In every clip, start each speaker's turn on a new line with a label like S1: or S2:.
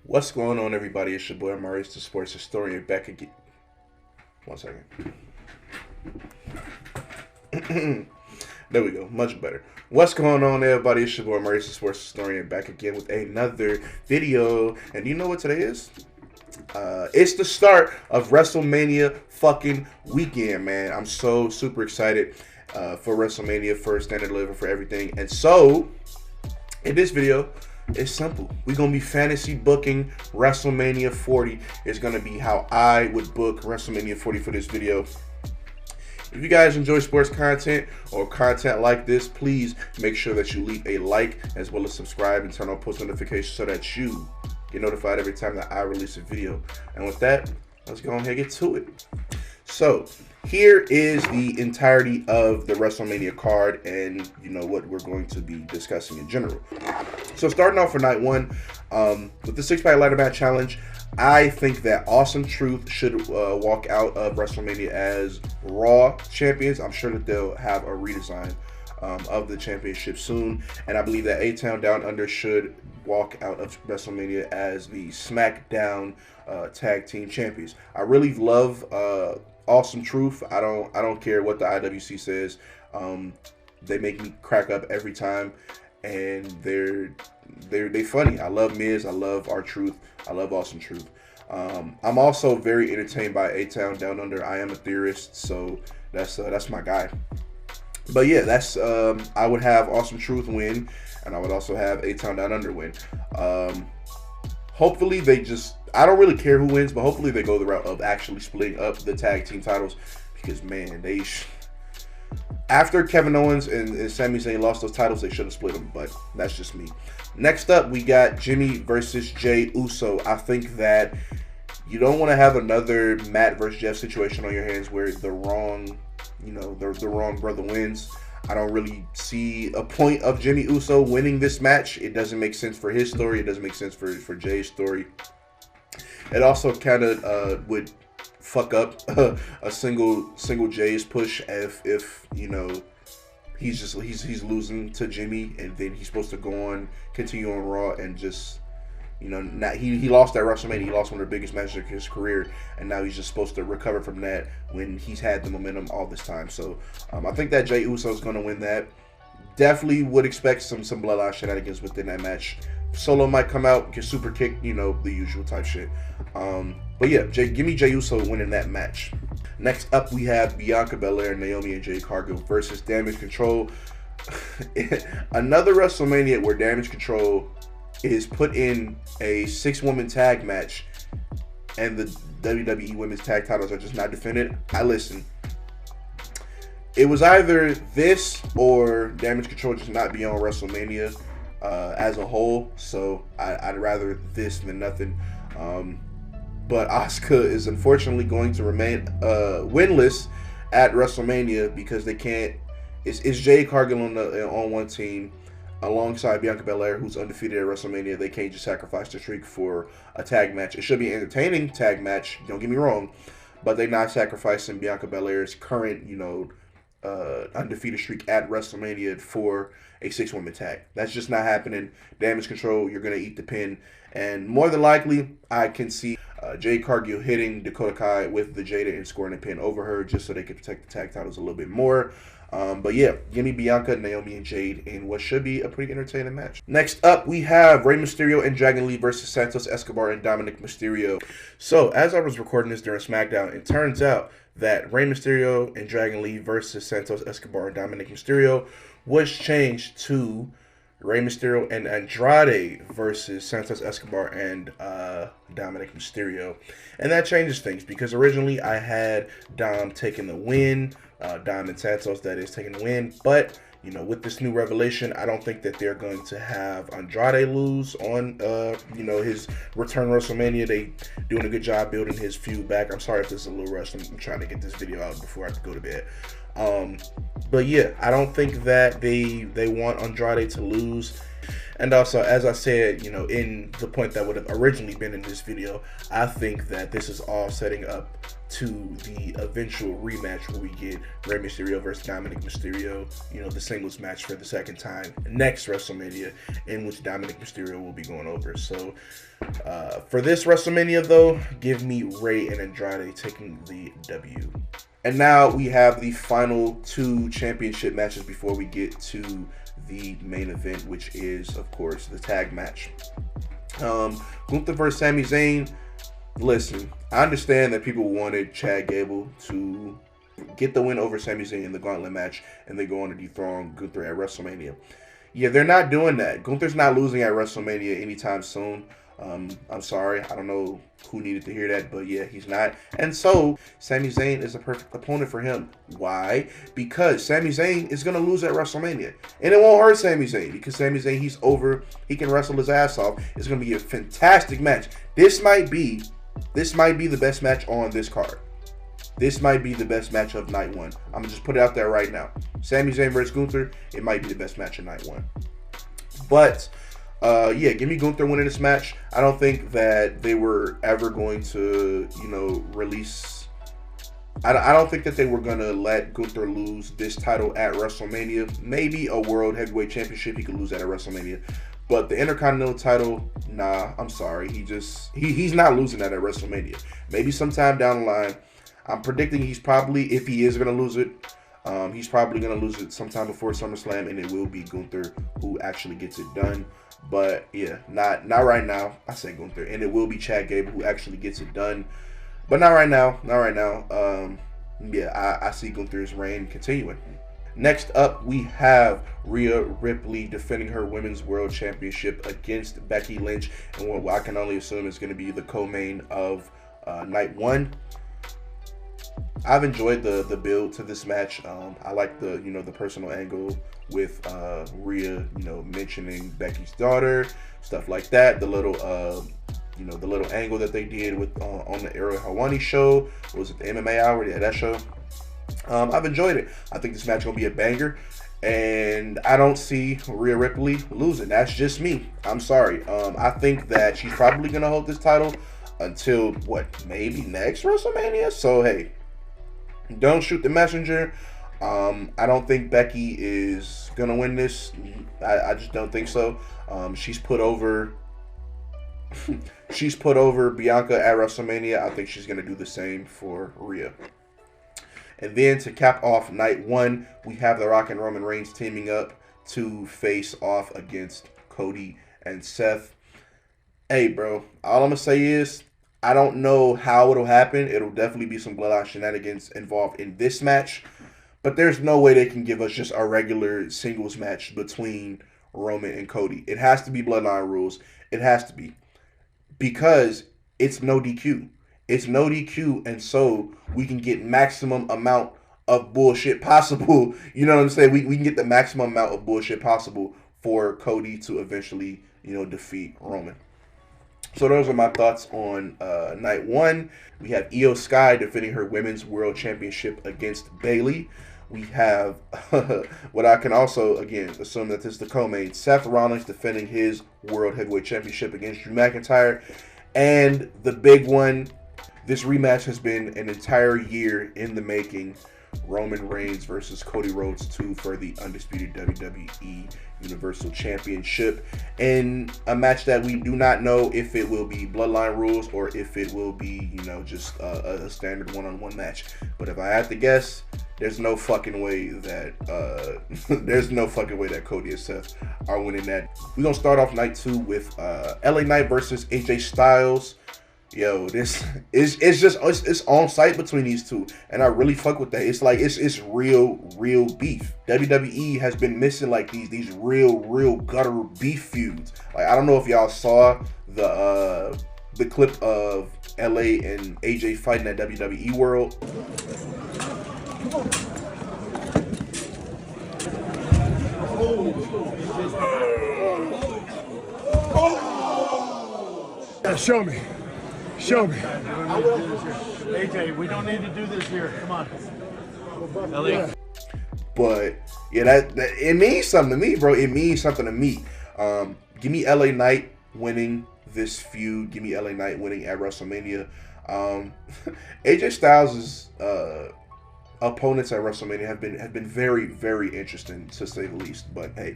S1: What's going on, everybody? It's your boy Maurice, the sports historian, back again. 1 second. There we go. Much better. What's going on, everybody? It's your boy Maurice, the sports historian, back again with another video. And you know what today is? It's the start of WrestleMania fucking weekend, man. I'm so super excited for WrestleMania, for Standard Deliver, for everything. And so, in this video, it's simple. We're going to be fantasy booking WrestleMania 40. It's going to be how I would book WrestleMania 40 for this video. If you guys enjoy sports content or content like this, please make sure that you leave a like as well as subscribe and turn on post notifications so that you get notified every time that I release a video. And with that, let's go ahead and get to it. So here is the entirety of the WrestleMania card and what we're going to be discussing in general. So starting off for night one, with the 6-pack ladder match challenge, I think that Awesome Truth should walk out of WrestleMania as Raw champions. I'm sure that they'll have a redesign of the championship soon. And I believe that A-Town Down Under should walk out of WrestleMania as the SmackDown tag team champions. I really love Awesome Truth. I don't care what the IWC says. They make me crack up every time, and they're funny. I love Miz. I love R-Truth. I love Awesome Truth. I'm also very entertained by A-Town Down Under. I am a theorist, so that's my guy. But yeah, that's I would have Awesome Truth win, and I would also have A-Town Down Under win. Hopefully they just, I don't really care who wins, but hopefully they go the route of actually splitting up the tag team titles, because man, after Kevin Owens and Sami Zayn lost those titles, they should have split them, but that's just me. Next up, we got Jimmy versus Jey Uso. I think that you don't want to have another Matt versus Jeff situation on your hands where the wrong brother wins. I don't really see a point of Jimmy Uso winning this match. It doesn't make sense for his story. It doesn't make sense for Jay's story. It also kind of would fuck up a single Jay's push if he's losing to Jimmy, and then he's supposed to continue on Raw and just he lost at WrestleMania. He lost one of the biggest matches of his career, and now he's just supposed to recover from that when he's had the momentum all this time. So I think that Jey Uso is going to win that. Definitely would expect some bloodline shenanigans within that match. Solo might come out, get super kicked, the usual type shit. But yeah, give me Jey Uso winning that match. Next up, we have Bianca Belair, Naomi, and Jade Cargill versus Damage Control. Another WrestleMania where Damage Control is put in a 6-woman tag match, and the WWE Women's Tag Titles are just not defended. Listen. It was either this or Damage Control just not be on WrestleMania as a whole. So I'd rather this than nothing. But Asuka is unfortunately going to remain winless at WrestleMania because they can't. It's Jade Cargill on one team alongside Bianca Belair, who's undefeated at WrestleMania. They can't just sacrifice the streak for a tag match. It should be an entertaining tag match. Don't get me wrong, but they're not sacrificing Bianca Belair's current, undefeated streak at WrestleMania for a 6-woman tag. That's just not happening. Damage Control, you're going to eat the pin. And more than likely, I can see Jade Cargill hitting Dakota Kai with the Jada and scoring a pin over her just so they can protect the tag titles a little bit more. But yeah, give me Bianca, Naomi, and Jade in what should be a pretty entertaining match. Next up, we have Rey Mysterio and Dragon Lee versus Santos Escobar and Dominic Mysterio. So, as I was recording this during SmackDown, it turns out that Rey Mysterio and Dragon Lee versus Santos Escobar and Dominic Mysterio was changed to Rey Mysterio and Andrade versus Santos Escobar and Dominic Mysterio. And that changes things because originally I had Dom taking the win, Dom and Santos, that is, taking the win. But, with this new revelation, I don't think that they're going to have Andrade lose on, his return to WrestleMania. They doing a good job building his feud back. I'm sorry if this is a little rushed. I'm trying to get this video out before I have to go to bed. But yeah, I don't think that they want Andrade to lose. And also, as I said, you know, in the point that would have originally been in this video, I think that this is all setting up to the eventual rematch where we get Rey Mysterio versus Dominic Mysterio, you know, the singles match for the second time next WrestleMania, in which Dominic Mysterio will be going over. So for this WrestleMania, though, give me Rey and Andrade taking the W. And now we have the final two championship matches before we get to the main event, which is, of course, the tag match. Gunther versus Sami Zayn. Listen, I understand that people wanted Chad Gable to get the win over Sami Zayn in the gauntlet match and then go on to dethrone Gunther at WrestleMania. Yeah, they're not doing that. Gunther's not losing at WrestleMania anytime soon. I'm sorry. I don't know who needed to hear that, but yeah, he's not. And so, Sami Zayn is a perfect opponent for him. Why? Because Sami Zayn is going to lose at WrestleMania. And it won't hurt Sami Zayn because Sami Zayn, he's over. He can wrestle his ass off. It's going to be a fantastic match. This might be the best match on this card. This might be the best match of night one. I'm going to just put it out there right now. Sami Zayn versus Gunther, it might be the best match of night one. But yeah, give me Gunther winning this match. I don't think that they were ever going to, you know, release. I don't think that they were going to let Gunther lose this title at WrestleMania. Maybe a World Heavyweight Championship he could lose at WrestleMania. But the Intercontinental title, nah, I'm sorry. He's not losing that at WrestleMania. Maybe sometime down the line. I'm predicting he's probably, if he is going to lose it, he's probably going to lose it sometime before SummerSlam, and it will be Gunther who actually gets it done. But yeah, not right now. I say Gunther, and it will be Chad Gable who actually gets it done. But not right now. Not right now. Yeah, I see Gunther's reign continuing. Next up, we have Rhea Ripley defending her Women's World Championship against Becky Lynch, and what I can only assume is going to be the co-main of night one. I've enjoyed the build to this match. I like the the personal angle with Rhea, mentioning Becky's daughter, stuff like that. The little the little angle that they did with on the Ariel Helwani show. Was it the MMA Hour? Yeah, that show. I've enjoyed it. I think this match is gonna be a banger, and I don't see Rhea Ripley losing. That's just me. I'm sorry. I think that she's probably gonna hold this title until maybe next WrestleMania. So hey, don't shoot the messenger. I don't think Becky is gonna win this. I just don't think so. She's put over Bianca at WrestleMania. I think she's gonna do the same for Rhea. And then to cap off night one, we have The Rock and Roman Reigns teaming up to face off against Cody and Seth. Hey, bro, all I'm gonna say is I don't know how it'll happen. It'll definitely be some bloodline shenanigans involved in this match. But there's no way they can give us just a regular singles match between Roman and Cody. It has to be bloodline rules. It has to be. Because it's no DQ. It's no DQ, and so we can get maximum amount of bullshit possible. You know what I'm saying? We can get the maximum amount of bullshit possible for Cody to eventually, defeat Roman. So those are my thoughts on night one. We have Io Sky defending her Women's World Championship against Bayley. We have what I can also, again, assume that this is the co-main, Seth Rollins defending his World Heavyweight Championship against Drew McIntyre. And the big one, this rematch has been an entire year in the making. Roman Reigns versus Cody Rhodes 2 for the undisputed WWE Universal Championship, in a match that we do not know if it will be bloodline rules or if it will be, just a standard one-on-one match. But if I had to guess, there's no fucking way that Cody and Seth are winning that. We're gonna start off night two with LA Knight versus AJ Styles. Yo, this is it's on site between these two, and I really fuck with that. It's like it's real beef. WWE has been missing like these real gutter beef feuds. Like, I don't know if y'all saw the clip of LA and AJ fighting at WWE World.
S2: Show me. Show me.
S3: AJ, we don't need to do this here. Come on. Ellie.
S1: But yeah, that it means something to me, bro. It means something to me. Give me LA Knight winning this feud. Give me LA Knight winning at WrestleMania. AJ Styles' opponents at WrestleMania have been very, very interesting, to say the least. But hey,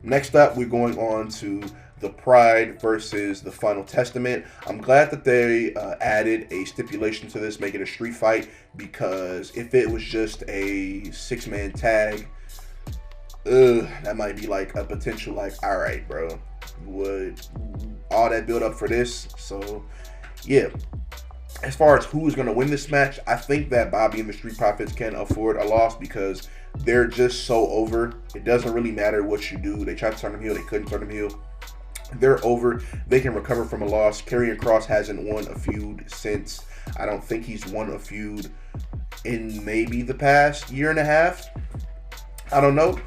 S1: next up, we're going on to the Pride versus the Final Testament. I'm glad that they added a stipulation to this, make it a street fight, because if it was just a 6-man tag, that might be like a potential, like, all right, bro, would all that build up for this? So yeah, as far as who is going to win this match, I think that Bobby and the Street Profits can afford a loss because they're just so over. It doesn't really matter what you do. They tried to turn them heel, they couldn't turn them heel. They're over. They can recover from a loss. Karrion Kross hasn't won a feud since, I don't think he's won a feud in maybe the past year and a half. I don't know.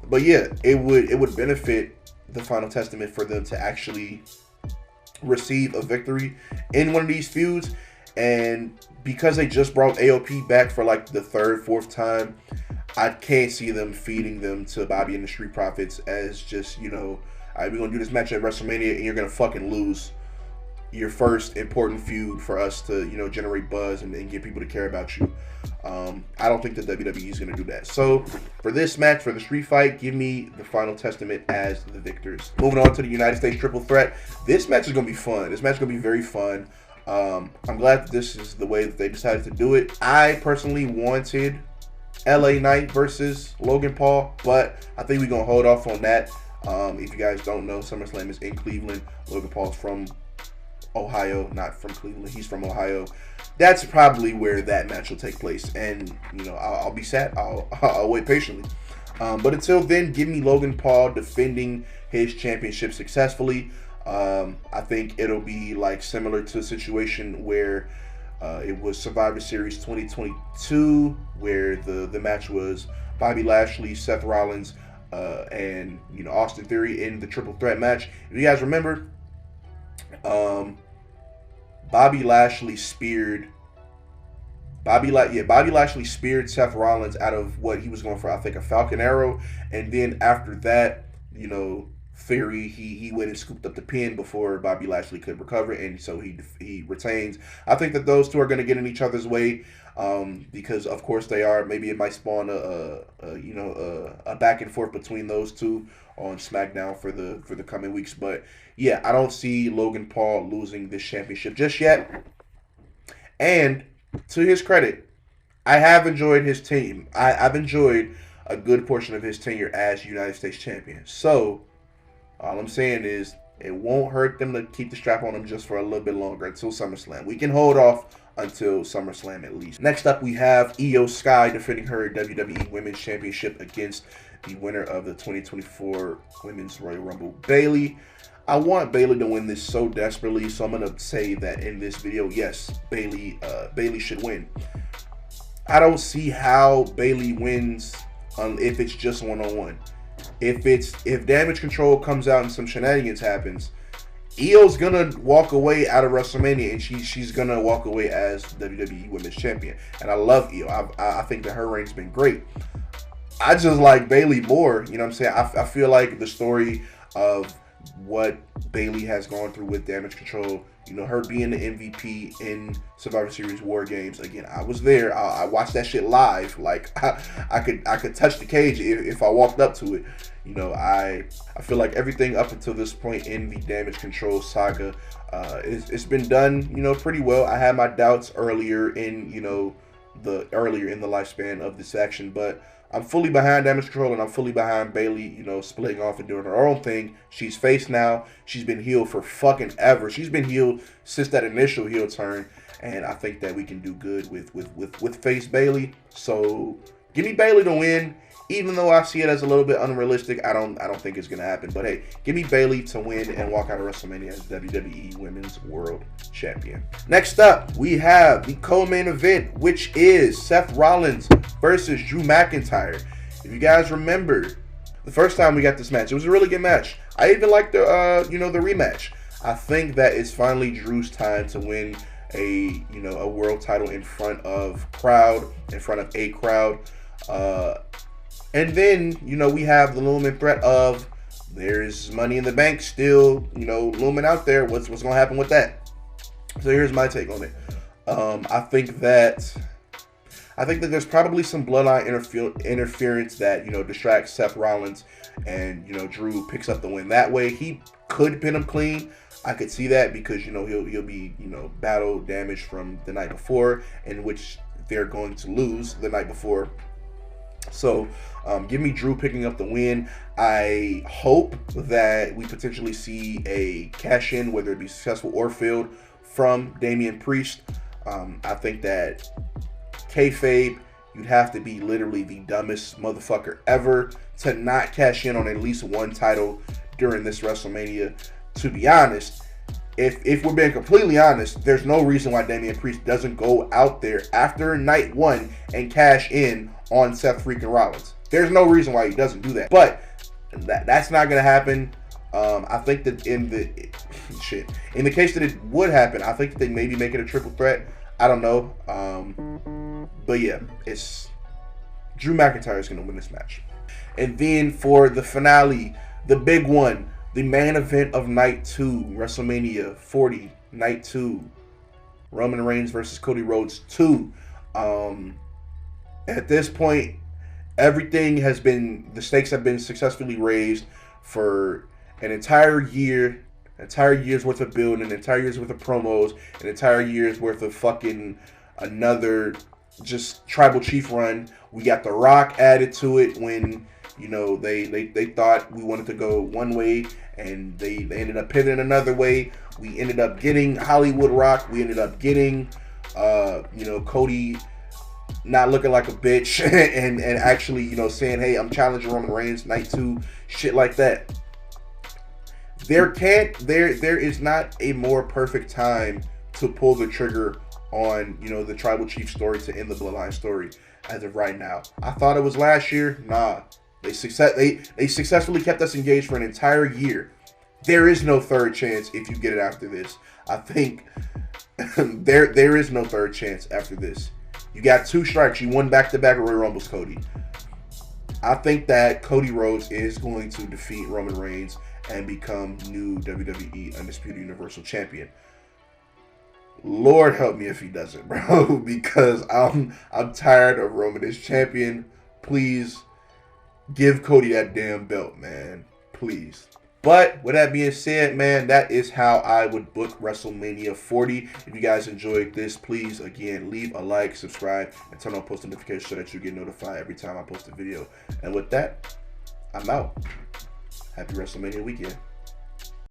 S1: But yeah, it would benefit the Final Testament for them to actually receive a victory in one of these feuds. And because they just brought AOP back for like the 3rd, 4th time, I can't see them feeding them to Bobby and the Street Profits as just, you know, all right, we're going to do this match at WrestleMania and you're going to fucking lose your first important feud for us to, you know, generate buzz and get people to care about you. I don't think the WWE is going to do that. So for this match, for the street fight, give me the Final Testament as the victors. Moving on to the United States Triple Threat. This match is going to be fun. This match is going to be very fun. I'm glad that this is the way that they decided to do it. I personally wanted LA Knight versus Logan Paul, but I think we're going to hold off on that. If you guys don't know, SummerSlam is in Cleveland. Logan Paul's from Ohio, not from Cleveland. He's from Ohio. That's probably where that match will take place, and you know, I'll be sad. I'll wait patiently. But until then, give me Logan Paul defending his championship successfully. I think it'll be like similar to a situation where it was Survivor Series 2022, where the match was Bobby Lashley, Seth Rollins, and you know, Austin Theory in the triple threat match. If you guys remember, Bobby Lashley speared Seth Rollins out of what he was going for, I think a Falcon Arrow, and then after that, you know, Theory he went and scooped up the pin before Bobby Lashley could recover, and so he retains. I think that those two are going to get in each other's way, because of course they are. Maybe it might spawn a back and forth between those two on SmackDown for the coming weeks. But yeah, I don't see Logan Paul losing this championship just yet. And to his credit, I have enjoyed his team. I've enjoyed a good portion of his tenure as United States champion. So all I'm saying is it won't hurt them to keep the strap on him just for a little bit longer until SummerSlam. We can hold off until SummerSlam at least. Next up, we have Io Sky defending her WWE Women's Championship against the winner of the 2024 Women's Royal Rumble, Bayley. I want Bayley to win this so desperately, so I'm going to say that in this video, yes, Bayley should win. I don't see how Bayley wins if it's just one-on-one. If Damage Control comes out and some shenanigans happens, Io's gonna walk away out of WrestleMania, and she's gonna walk away as WWE Women's Champion. And I love Io. I think that her reign's been great. I just like Bayley more. You know what I'm saying? I feel like the story of what Bayley has gone through with Damage Control, you know, her being the MVP in Survivor Series War Games. Again, I was there. I watched that shit live. Like I could touch the cage if I walked up to it. You know, I feel like everything up until this point in the Damage Control saga, it's been done, you know, pretty well. I had my doubts earlier in the lifespan of this action, but I'm fully behind Damage Control, and I'm fully behind Bayley, you know, splitting off and doing her own thing. She's face now. She's been healed for fucking ever. She's been healed since that initial heel turn, and I think that we can do good with face Bayley. So give me Bayley to win, even though I see it as a little bit unrealistic. I don't think it's gonna happen. But hey, give me Bayley to win and walk out of WrestleMania as WWE Women's World Champion. Next up, we have the co-main event, which is Seth Rollins versus Drew McIntyre. If you guys remember, the first time we got this match, it was a really good match. I even liked the the rematch. I think that it's finally Drew's time to win a world title in front of a crowd. And then, we have the looming threat of there's Money in the Bank still, you know, looming out there. What's gonna happen with that? So here's my take on it. I think that there's probably some bloodline interference that, you know, distracts Seth Rollins, and, you know, Drew picks up the win that way. He could pin him clean. I could see that because, you know, he'll be, you know, battle damaged from the night before, in which they're going to lose the night before. So give me Drew picking up the win. I hope that we potentially see a cash in, whether it be successful or failed, from Damian Priest. I think that kayfabe, you'd have to be literally the dumbest motherfucker ever to not cash in on at least one title during this WrestleMania. To be honest, if we're being completely honest, there's no reason why Damian Priest doesn't go out there after night one and cash in on Seth freaking Rollins. There's no reason why he doesn't do that. But that's not gonna happen. I think that in the case that it would happen, I think that they maybe make it a triple threat. I don't know. But yeah, it's Drew McIntyre is gonna win this match. And then for the finale, the big one, the main event of night 2, WrestleMania 40, night 2, Roman Reigns versus Cody Rhodes 2. At this point, the stakes have been successfully raised for an entire year's worth of build, an entire year's worth of promos, an entire year's worth of fucking another just tribal chief run. We got The Rock added to it when, you know, they thought we wanted to go one way, and they ended up pivoting another way. We ended up getting Hollywood Rock. We ended up getting, you know, Cody not looking like a bitch and actually, you know, saying, hey, I'm challenging Roman Reigns night 2, shit like that. There is not a more perfect time to pull the trigger on, you know, the tribal chief story to end the bloodline story as of right now. I thought it was last year. Nah. They successfully kept us engaged for an entire year. There is no third chance if you get it after this. I think there is no third chance after this. You got 2 strikes. You won back-to-back Royal Rumbles, Cody. I think that Cody Rhodes is going to defeat Roman Reigns and become new WWE Undisputed Universal Champion. Lord help me if he doesn't, bro, because I'm tired of Roman as champion. Please give Cody that damn belt, man. Please. But with that being said, man, that is how I would book WrestleMania 40. If you guys enjoyed this, please, again, leave a like, subscribe, and turn on post notifications so that you get notified every time I post a video. And with that, I'm out. Happy WrestleMania weekend.